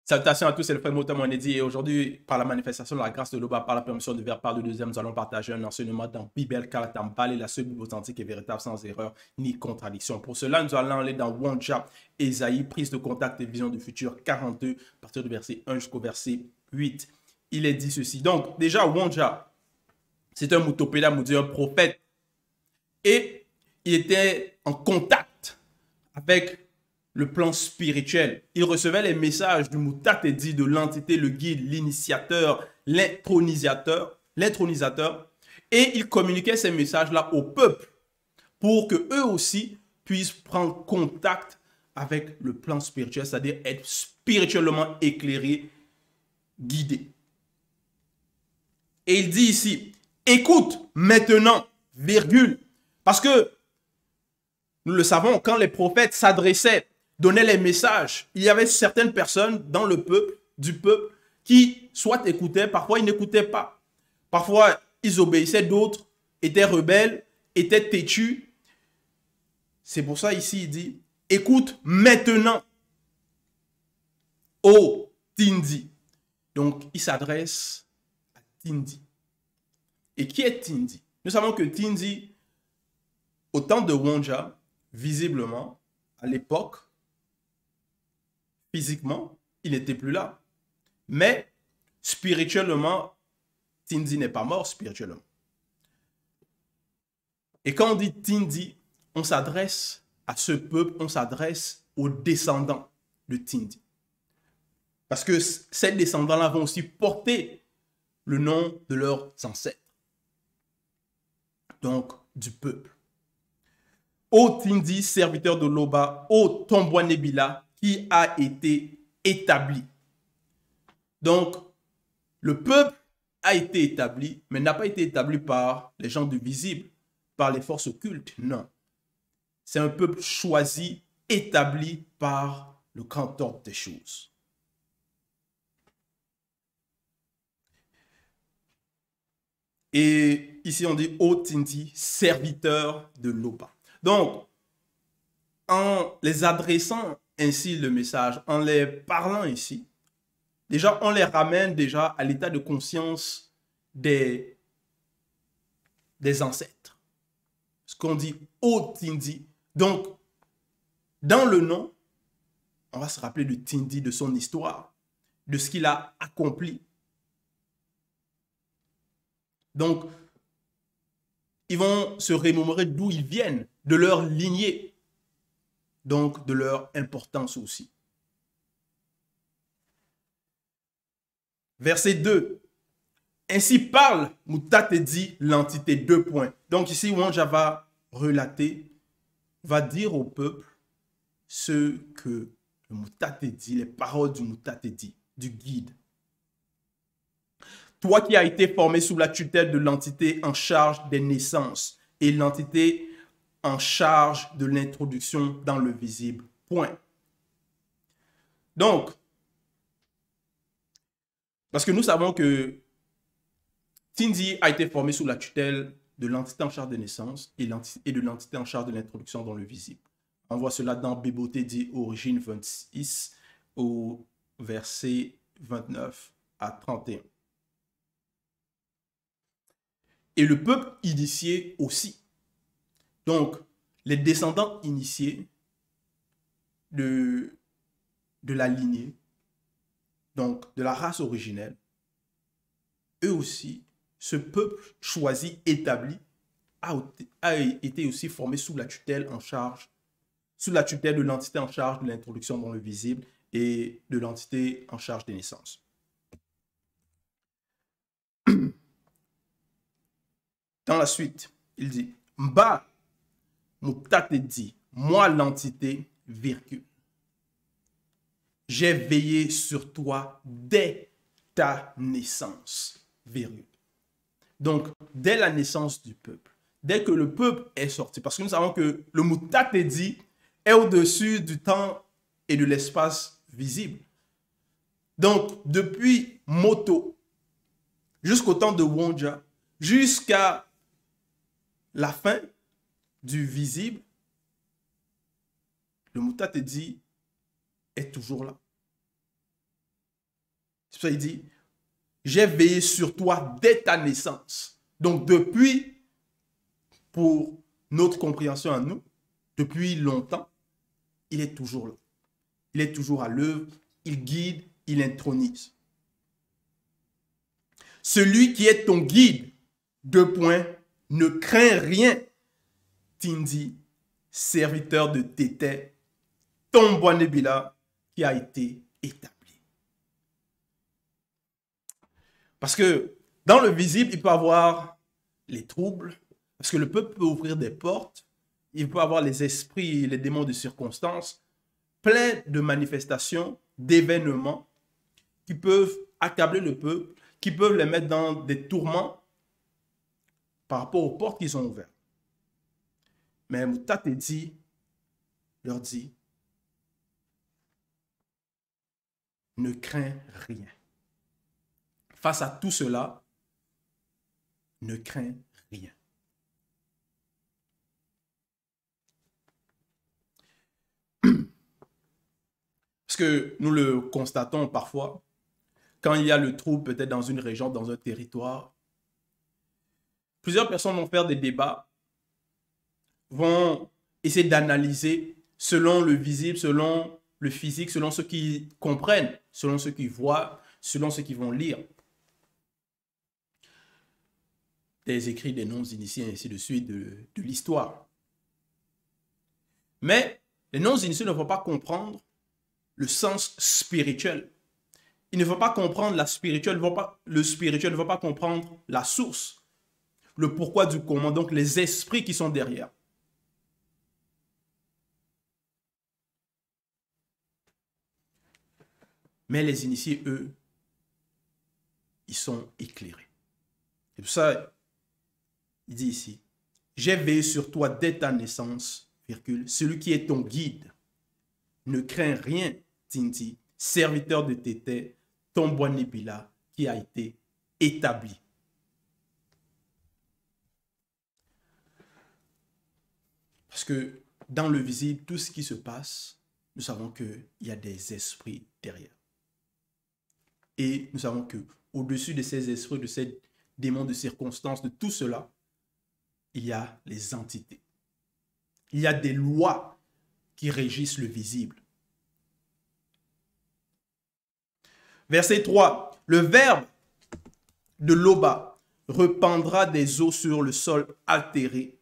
Salutations à tous, c'est le frère Moto Monedi et aujourd'hui, par la manifestation de la grâce de l'Oba, par la permission de vers par le deuxième, nous allons partager un enseignement dans Bible Kalatambal, la seule Bible authentique et véritable sans erreur ni contradiction. Pour cela, nous allons aller dans Wonja, Ésaïe, prise de contact et vision du futur 42, à partir du verset 1 jusqu'au verset 8. Il est dit ceci. Donc, déjà, Wonja, c'est un Mutopéda, un prophète, et il était en contact avec le plan spirituel. Il recevait les messages du Mutatedi, de l'entité, le guide, l'initiateur, l'intronisateur, et il communiquait ces messages-là au peuple pour que eux aussi puissent prendre contact avec le plan spirituel, c'est-à-dire être spirituellement éclairés, guidés. Et il dit ici, écoute maintenant, virgule, parce que nous le savons, quand les prophètes s'adressaient, donnaient les messages, il y avait certaines personnes dans le peuple, du peuple, qui soit écoutaient, parfois ils n'écoutaient pas. Parfois ils obéissaient, d'autres étaient rebelles, étaient têtus. C'est pour ça ici il dit, écoute maintenant, ô Tindi. Donc il s'adresse à Tindi. Et qui est Tindi? Nous savons que Tindi, au temps de Wonja, visiblement, à l'époque, physiquement, il n'était plus là. Mais spirituellement, Tindi n'est pas mort spirituellement. Et quand on dit Tindi, on s'adresse à ce peuple, on s'adresse aux descendants de Tindi. Parce que ces descendants-là vont aussi porter le nom de leurs ancêtres. Donc, du peuple. Ô Tindi, serviteur de l'Oba, ô Tombouanébila, qui a été établi. Donc, le peuple a été établi, mais n'a pas été établi par les gens du visible, par les forces occultes, non. C'est un peuple choisi, établi par le grand ordre des choses. Et ici, on dit ô Tindi, serviteur de l'Oba. Donc, en les adressant ainsi le message, en les parlant ainsi, déjà, on les ramène déjà à l'état de conscience des ancêtres. Ce qu'on dit au Tindi. Donc, dans le nom, on va se rappeler de Tindi, de son histoire, de ce qu'il a accompli. Donc, ils vont se remémorer d'où ils viennent, de leur lignée, donc de leur importance aussi. Verset 2. Ainsi parle Mutatedi, l'entité, 2 points. Donc ici, Wonja va relater, va dire au peuple ce que le Mutatedi, les paroles du Mutatedi, du guide. Toi qui as été formé sous la tutelle de l'entité en charge des naissances et l'entité en charge de l'introduction dans le visible. Point. Donc, parce que nous savons que Tindi a été formé sous la tutelle de l'entité en charge des naissances et de l'entité en charge de l'introduction dans le visible. On voit cela dans Béboté dit Origine 26 au verset 29 à 31. Et le peuple initié aussi. Donc, les descendants initiés de la lignée, donc de la race originelle, eux aussi, ce peuple choisi, établi, a été aussi formé sous la tutelle en charge, sous la tutelle de l'entité en charge de l'introduction dans le visible et de l'entité en charge des naissances. Dans la suite, il dit, Mba Mutatedi, moi l'entité, virgule. J'ai veillé sur toi dès ta naissance, virgule. Donc, dès la naissance du peuple, dès que le peuple est sorti, parce que nous savons que le Mutatedi est au-dessus du temps et de l'espace visible. Donc, depuis Moto, jusqu'au temps de Wonja, jusqu'à la fin du visible, le Mutatedi est toujours là. C'est pour ça qu'il dit, j'ai veillé sur toi dès ta naissance. Donc depuis, pour notre compréhension à nous, depuis longtemps, il est toujours là. Il est toujours à l'œuvre, il guide, il intronise. Celui qui est ton guide, deux points, ne crains rien, Tindi, serviteur de Tété, ton Boanébila qui a été établi. Parce que dans le visible, il peut y avoir les troubles, parce que le peuple peut ouvrir des portes, il peut y avoir les esprits, les démons de circonstances, plein de manifestations, d'événements qui peuvent accabler le peuple, qui peuvent les mettre dans des tourments par rapport aux portes qu'ils ont ouvertes. Mais Moutate leur dit, ne crains rien. Face à tout cela, ne crains rien. Parce que nous le constatons parfois, quand il y a le trouble peut-être dans une région, dans un territoire, plusieurs personnes vont faire des débats, vont essayer d'analyser selon le visible, selon le physique, selon ceux qui comprennent, selon ceux qui voient, selon ceux qui vont lire. Des écrits des non-initiés, ainsi de suite, de l'histoire. Mais les non-initiés ne vont pas comprendre le sens spirituel. Ils ne vont pas comprendre la spirituelle, le spirituel ne va pas comprendre la source, le pourquoi du comment, donc les esprits qui sont derrière. Mais les initiés, eux, ils sont éclairés. C'est pour ça, il dit ici, j'ai veillé sur toi dès ta naissance, virgule, celui qui est ton guide. Ne crains rien, Tinti, serviteur de Tété, ton Boanébila qui a été établi. Parce que dans le visible, tout ce qui se passe, nous savons qu'il y a des esprits derrière. Et nous savons qu'au-dessus de ces esprits, de ces démons de circonstances, de tout cela, il y a les entités. Il y a des lois qui régissent le visible. Verset 3. Le verbe de Loba répandra des eaux sur le sol altéré,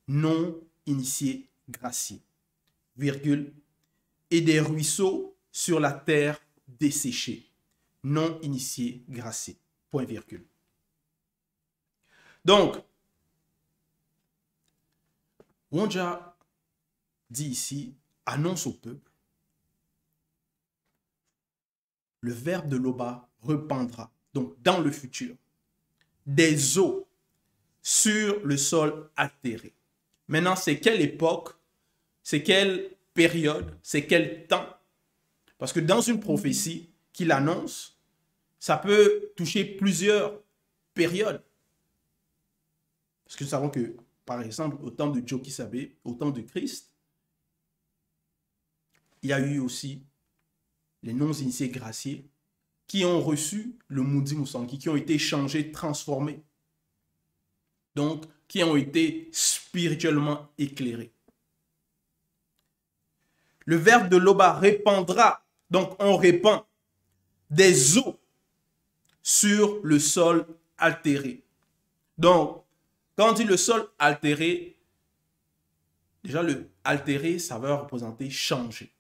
non initié, gracié, virgule, et des ruisseaux sur la terre desséchée, non initié, gracié, point virgule. Donc, Wonja dit ici, annonce au peuple, le verbe de Loba répandra, donc dans le futur, des eaux sur le sol altéré. Maintenant, c'est quelle époque, c'est quelle période, c'est quel temps? Parce que dans une prophétie qu'il annonce, ça peut toucher plusieurs périodes. Parce que nous savons que, par exemple, au temps de Djokisabé, au temps de Christ, il y a eu aussi les non-initiés graciés qui ont reçu le Moudi Moussangi, qui ont été changés, transformés. Donc, qui ont été spirituellement éclairés. Le verbe de Loba répandra, donc on répand des eaux sur le sol altéré. Donc, quand on dit le sol altéré, déjà le altéré, ça va représenter changer.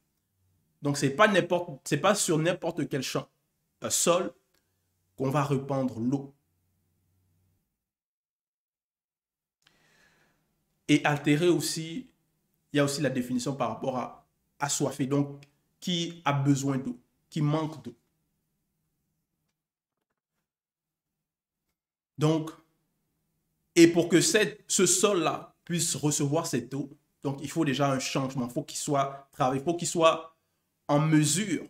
Donc, ce n'est pas sur n'importe quel sol qu'on va répandre l'eau. Et altéré aussi, il y a aussi la définition par rapport à assoiffé, donc qui a besoin d'eau, qui manque d'eau. Donc, et pour que ce sol-là puisse recevoir cette eau, donc il faut déjà un changement, il faut qu'il soit travaillé, il faut qu'il soit en mesure.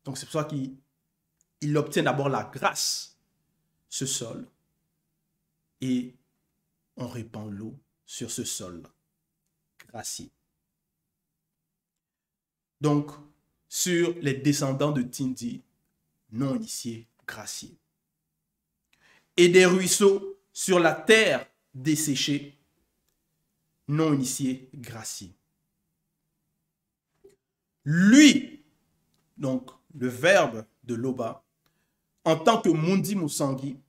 Donc c'est pour ça qu'il obtient d'abord la grâce, ce sol, et on répand l'eau sur ce sol-là, gracié. Donc, sur les descendants de Tindi, non initiés graciés. Et des ruisseaux sur la terre desséchée, non initiés graciés. Lui, donc le verbe de Loba, en tant que Mundi Musangi,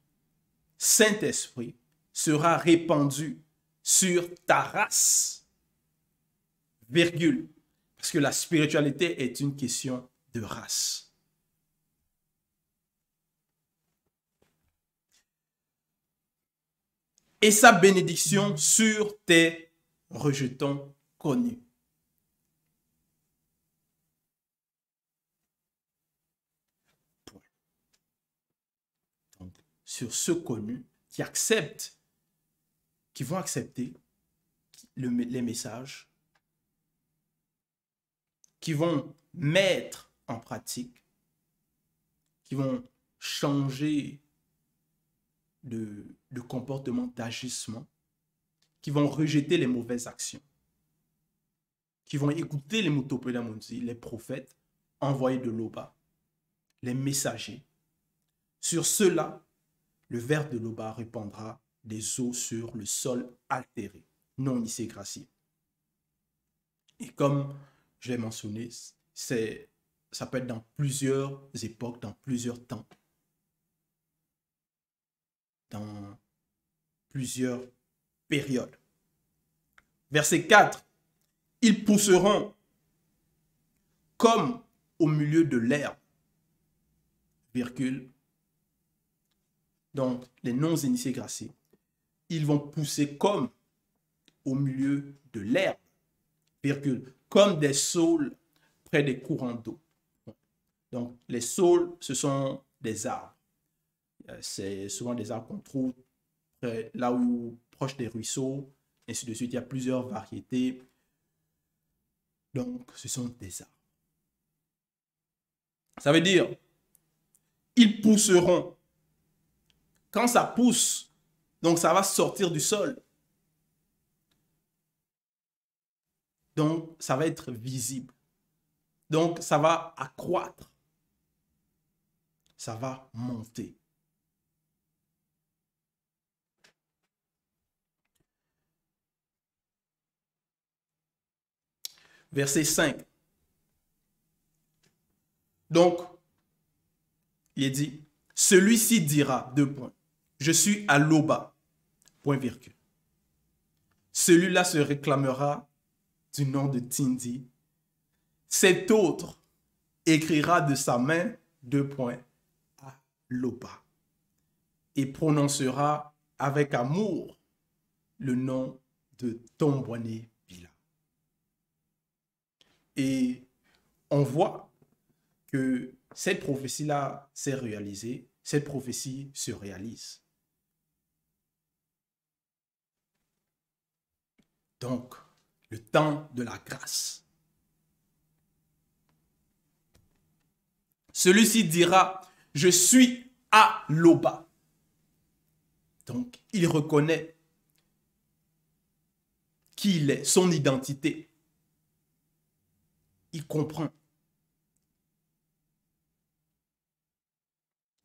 Saint-Esprit, sera répandu sur ta race, virgule, parce que la spiritualité est une question de race. Et sa bénédiction sur tes rejetons connus. Donc, sur ceux connus qui acceptent, qui vont accepter les messages, qui vont mettre en pratique, qui vont changer de comportement, d'agissement, qui vont rejeter les mauvaises actions, qui vont écouter les Mutopelamundi, les prophètes envoyés de Loba, les messagers. Sur ceux-là, le ver de Loba répandra des eaux sur le sol altéré, non initié gracié. Et comme je l'ai mentionné, ça peut être dans plusieurs époques, dans plusieurs temps, dans plusieurs périodes. Verset 4. Ils pousseront comme au milieu de l'herbe, virgule. Donc, les non-initiés graciés, ils vont pousser comme au milieu de l'herbe, virgule, comme des saules près des courants d'eau. Donc, les saules, ce sont des arbres. C'est souvent des arbres qu'on trouve là où, proche des ruisseaux, ainsi de suite. Il y a plusieurs variétés. Donc, ce sont des arbres. Ça veut dire, ils pousseront. Quand ça pousse, donc ça va sortir du sol. Donc, ça va être visible. Donc, ça va accroître. Ça va monter. Verset 5. Donc, il est dit, celui-ci dira, deux points, je suis à Loba, point virgule. Celui-là se réclamera du nom de Tindi. Cet autre écrira de sa main, deux points, à Loba, et prononcera avec amour le nom de Tombouane Bila. Et on voit que cette prophétie-là s'est réalisée, cette prophétie se réalise. Donc, le temps de la grâce. Celui-ci dira, je suis à Loba. Donc, il reconnaît qui il est, son identité. Il comprend.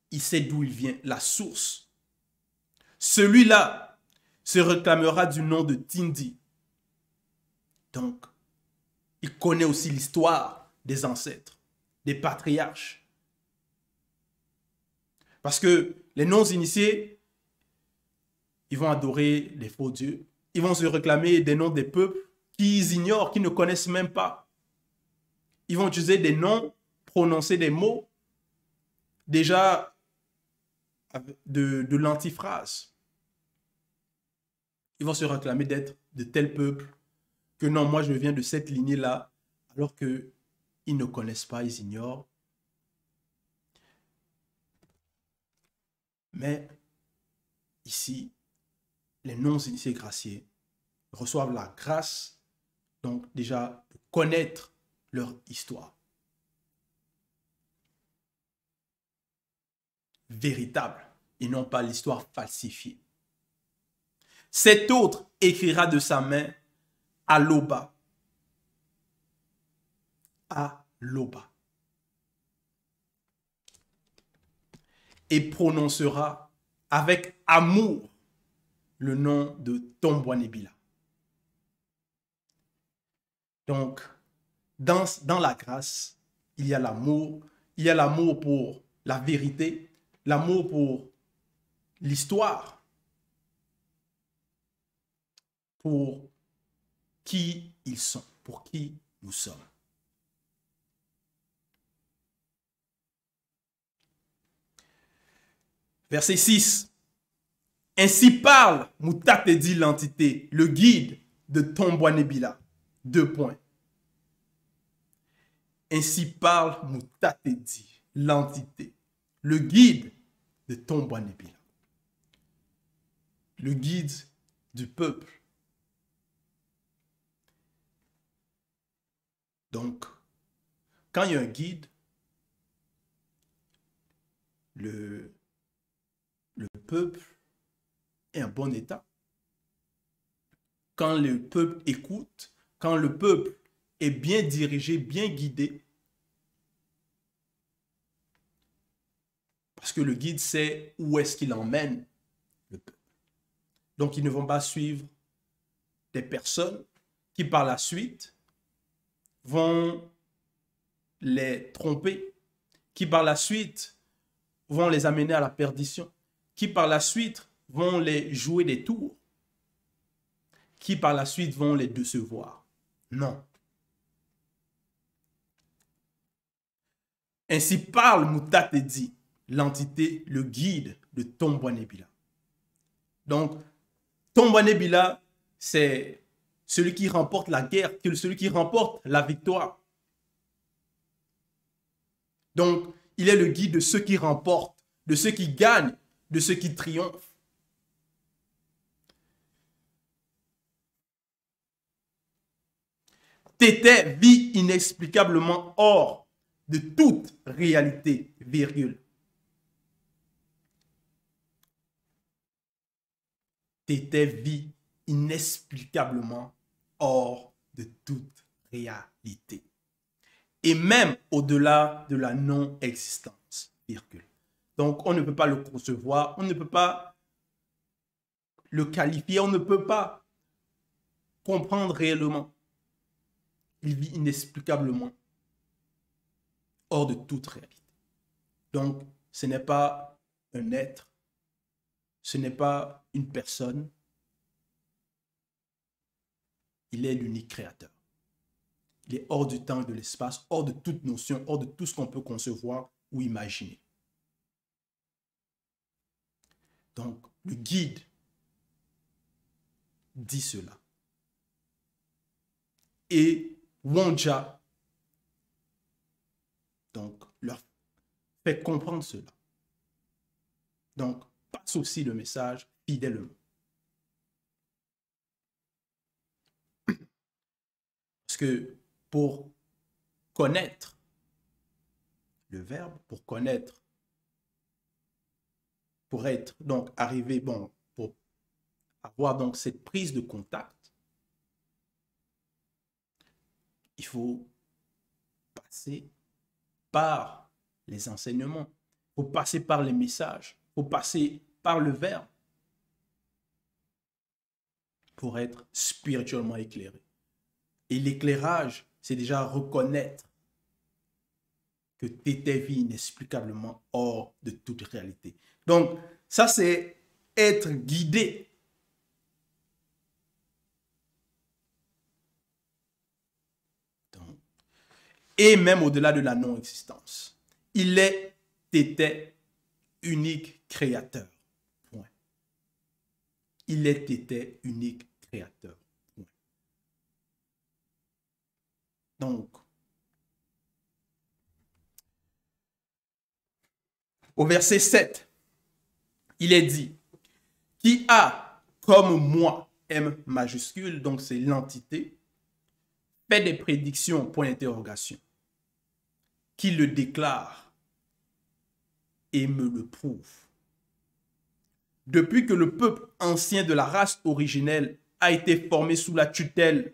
Il sait d'où il vient, la source. Celui-là se réclamera du nom de Tindi. Donc, il connaît aussi l'histoire des ancêtres, des patriarches. Parce que les non-initiés, ils vont adorer les faux dieux. Ils vont se réclamer des noms des peuples qu'ils ignorent, qu'ils ne connaissent même pas. Ils vont utiliser des noms, prononcer des mots déjà de l'antiphrase. Ils vont se réclamer d'être de tel peuple, que non, moi je viens de cette lignée-là, alors qu'ils ne connaissent pas, ils ignorent. Mais ici, les non-initiés graciés reçoivent la grâce, donc déjà, de connaître leur histoire. Véritable, et non pas l'histoire falsifiée. Cet autre écrira de sa main à Loba. À Loba. et prononcera avec amour le nom de Tombouanébila. Donc, dans la grâce, il y a l'amour. Il y a l'amour pour la vérité, l'amour pour l'histoire, pour qui ils sont, pour qui nous sommes. Verset 6. Ainsi parle Moutatedi l'entité, le guide de Tombouanébila. 2 points. Ainsi parle Moutatedi l'entité, le guide de Tombouanébila. Le guide du peuple. Donc, quand il y a un guide, le peuple est en bon état. Quand le peuple écoute, quand le peuple est bien dirigé, bien guidé, parce que le guide sait où est-ce qu'il emmène le peuple. Donc, ils ne vont pas suivre des personnes qui, par la suite, vont les tromper, qui, par la suite, vont les amener à la perdition, qui, par la suite, vont les jouer des tours, qui, par la suite, vont les décevoir. Non. Ainsi parle Moutatedi, l'entité, le guide de Tombouanébila. Donc, Tombouanébila, c'est celui qui remporte la guerre, celui qui remporte la victoire. Donc, il est le guide de ceux qui remportent, de ceux qui gagnent, de ceux qui triomphent. Tété vit inexplicablement hors de toute réalité, virgule. Tété vit inexplicablement hors de toute réalité. Et même au-delà de la non-existence, virgule. Donc, on ne peut pas le concevoir, on ne peut pas le qualifier, on ne peut pas comprendre réellement. Il vit inexplicablement hors de toute réalité. Donc, ce n'est pas un être, ce n'est pas une personne, il est l'unique créateur. Il est hors du temps et de l'espace, hors de toute notion, hors de tout ce qu'on peut concevoir ou imaginer. Donc, le guide dit cela. Et Wonja, donc, leur fait comprendre cela. Donc, passe aussi le message fidèlement. Parce que pour connaître le verbe, pour connaître, pour être, donc, arriver, bon, pour avoir donc cette prise de contact, il faut passer par les enseignements, il faut passer par les messages, il faut passer par le verbe pour être spirituellement éclairé. Et l'éclairage, c'est déjà reconnaître que tu étais vie inexplicablement hors de toute réalité. Donc, ça, c'est être guidé. Donc, et même au-delà de la non-existence. Il était unique créateur. Point. Il était unique créateur. Point. Donc, au verset 7, il est dit, qui a comme moi, M majuscule, donc c'est l'entité, fait des prédictions, point d'interrogation, qui le déclare et me le prouve. Depuis que le peuple ancien de la race originelle a été formé sous la tutelle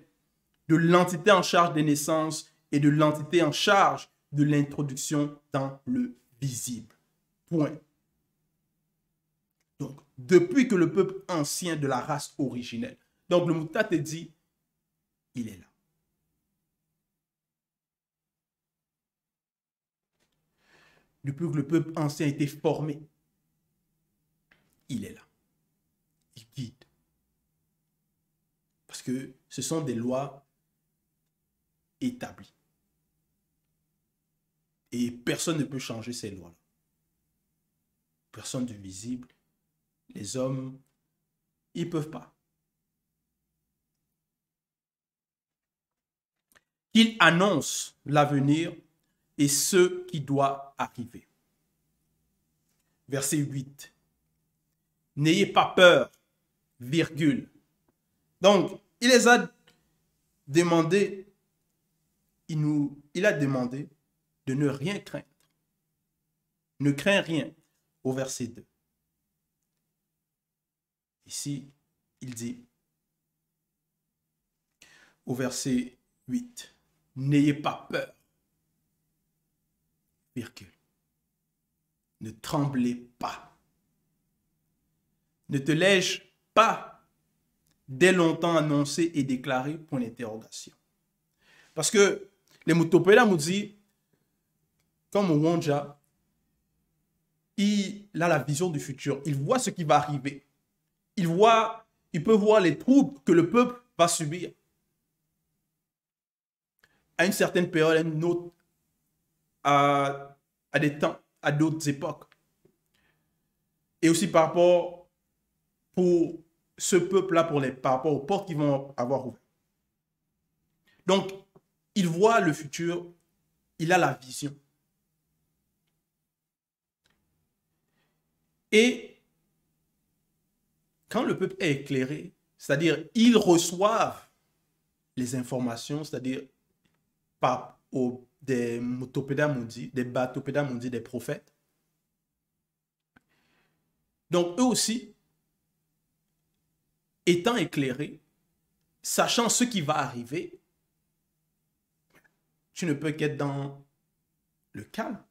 de l'entité en charge des naissances et de l'entité en charge de l'introduction dans le visible. Point. depuis que le peuple ancien de la race originelle. Donc le Mouta te dit, il est là. Depuis que le peuple ancien a été formé, il est là. Il guide. Parce que ce sont des lois établies. Et personne ne peut changer ces lois-là. Personne de visible. Les hommes, ils ne peuvent pas. Il annonce l'avenir et ce qui doit arriver. Verset 8. N'ayez pas peur, virgule. Donc, il les a demandé, il a demandé de ne rien craindre. Ne crains rien, au verset 2. Ici, il dit, au verset 8, n'ayez pas peur, virgule. Ne tremblez pas. Ne te l'ai-je pas dès longtemps annoncé et déclaré, point d'interrogation. Parce que les Mutopéda nous disent, comme Wonja, il a la vision du futur. Il voit ce qui va arriver. Il peut voir les troubles que le peuple va subir. À une certaine période, à une autre, à des temps, à d'autres époques. Et aussi par rapport pour ce peuple-là, par rapport aux portes qu'ils vont avoir ouvertes. Donc, il voit le futur, il a la vision. Et quand le peuple est éclairé, c'est-à-dire ils reçoivent les informations, c'est-à-dire par des Mutopéda Mundi, des Batopéda Mundi, des prophètes. Donc eux aussi, étant éclairés, sachant ce qui va arriver, tu ne peux qu'être dans le calme.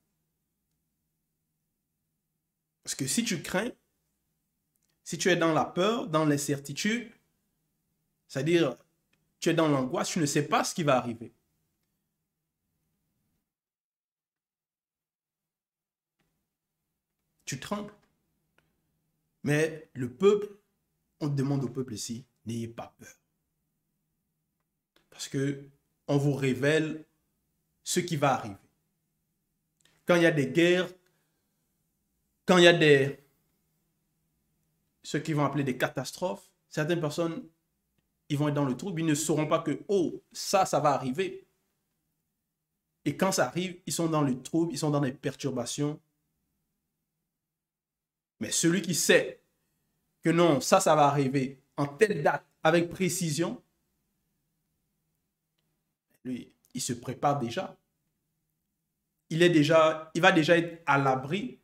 Parce que si tu crains, si tu es dans la peur, dans l'incertitude, c'est-à-dire tu es dans l'angoisse, tu ne sais pas ce qui va arriver. Tu trembles. Mais le peuple, on demande au peuple ici, n'ayez pas peur. Parce que on vous révèle ce qui va arriver. Quand il y a des guerres, quand il y a ce qu'ils vont appeler des catastrophes, certaines personnes, ils vont être dans le trouble, ils ne sauront pas que, oh, ça va arriver. Et quand ça arrive, ils sont dans le trouble, ils sont dans les perturbations. Mais celui qui sait que non, ça va arriver en telle date, avec précision, lui, il se prépare déjà. Il va déjà être à l'abri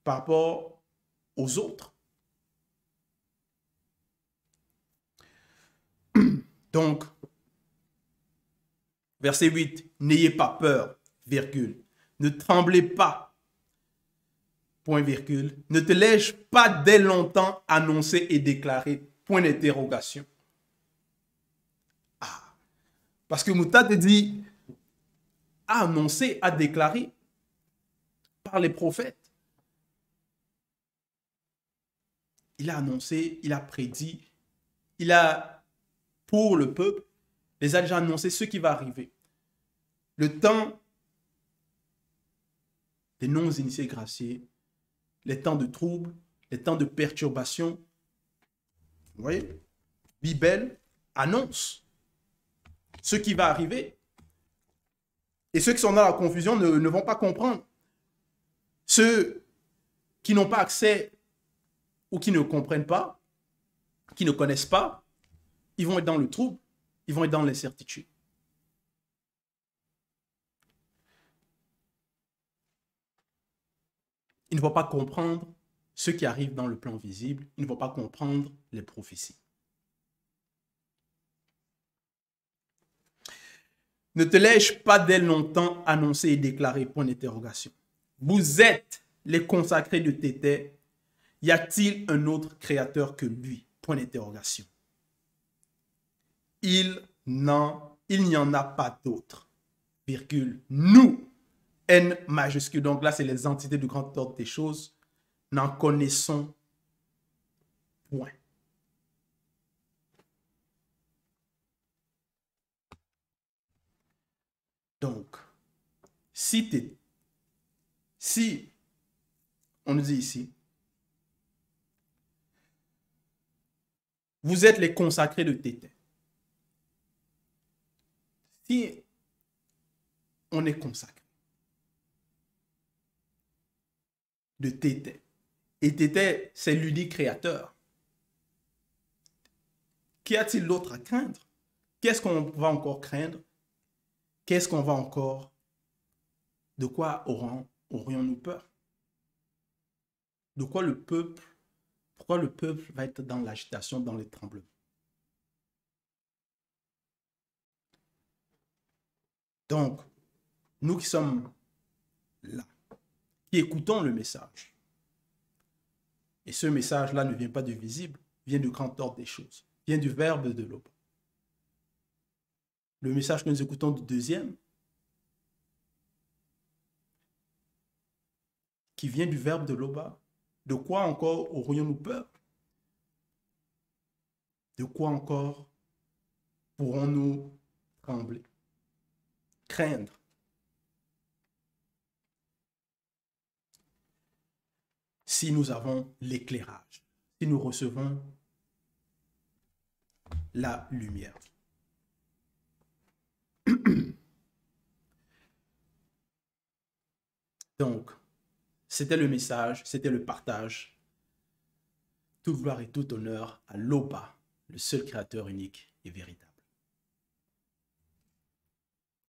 par rapport aux autres. Donc, verset 8, n'ayez pas peur, virgule. Ne tremblez pas, point virgule. Ne te l'ai-je pas dès longtemps annoncé et déclaré, point d'interrogation. Ah, parce que Mouta te dit, a annoncé, a déclaré par les prophètes. Il a annoncé, il a prédit, il a, pour le peuple, les a déjà annoncé ce qui va arriver. Le temps des non-initiés graciés, les temps de troubles, les temps de perturbation. Vous voyez, Bible annonce ce qui va arriver. Et ceux qui sont dans la confusion ne vont pas comprendre. Ceux qui n'ont pas accès ou qui ne comprennent pas, qui ne connaissent pas, ils vont être dans le trouble, ils vont être dans l'incertitude. Ils ne vont pas comprendre ce qui arrive dans le plan visible, ils ne vont pas comprendre les prophéties. Ne te l'ai-je pas dès longtemps annoncé et déclaré, point d'interrogation. Vous êtes les consacrés de Tété, Y a-t-il un autre créateur que lui? Point d'interrogation. Il n'y en a pas d'autre. Virgule. Nous, N majuscule. Donc là, c'est les entités du grand ordre des choses. N'en connaissons point. Donc, si on nous dit ici, vous êtes les consacrés de Tété. Si on est consacré de Tété, et Tété, c'est l'unique créateur, qu'y a-t-il d'autre à craindre? Qu'est-ce qu'on va encore craindre? Qu'est-ce qu'on va encore... De quoi aurions-nous peur? De quoi le peuple... Pourquoi le peuple va être dans l'agitation, dans les tremblements? Donc, nous qui sommes là, qui écoutons le message, et ce message-là ne vient pas du visible, vient du grand ordre des choses, vient du verbe de l'aube. Le message que nous écoutons du deuxième, qui vient du verbe de l'Oba, de quoi encore aurions-nous peur? De quoi encore pourrons-nous trembler, craindre? Si nous avons l'éclairage, si nous recevons la lumière. Donc, c'était le message, c'était le partage. Toute gloire et tout honneur à l'Oba, le seul créateur unique et véritable.